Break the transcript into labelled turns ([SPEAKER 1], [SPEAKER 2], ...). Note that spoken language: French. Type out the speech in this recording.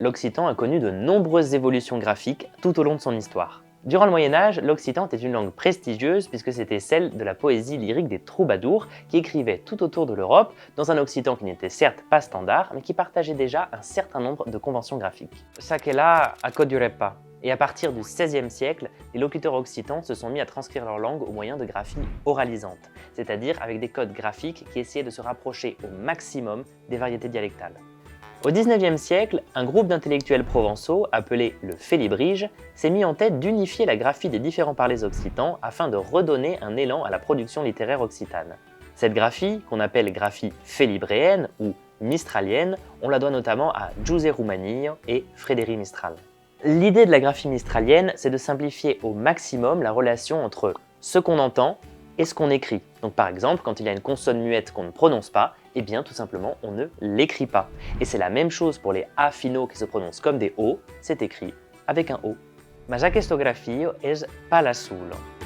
[SPEAKER 1] L'occitan a connu de nombreuses évolutions graphiques tout au long de son histoire. Durant le Moyen-Âge, l'occitan était une langue prestigieuse puisque c'était celle de la poésie lyrique des troubadours qui écrivaient tout autour de l'Europe dans un occitan qui n'était certes pas standard mais qui partageait déjà un certain nombre de conventions graphiques. Sakela à Codiurepa. Et à partir du XVIe siècle, les locuteurs occitans se sont mis à transcrire leur langue au moyen de graphie oralisante, c'est-à-dire avec des codes graphiques qui essayaient de se rapprocher au maximum des variétés dialectales. Au XIXe siècle, un groupe d'intellectuels provençaux, appelé le Félibrige, s'est mis en tête d'unifier la graphie des différents parlers occitans afin de redonner un élan à la production littéraire occitane. Cette graphie, qu'on appelle graphie félibréenne ou mistralienne, on la doit notamment à Giuseppe Rumanillo et Frédéric Mistral. L'idée de la graphie mistralienne, c'est de simplifier au maximum la relation entre ce qu'on entend et ce qu'on écrit. Donc par exemple, quand il y a une consonne muette qu'on ne prononce pas, eh bien tout simplement on ne l'écrit pas. Et c'est la même chose pour les A finaux qui se prononcent comme des O, c'est écrit avec un O. Ma já que esta grafia é palasulo.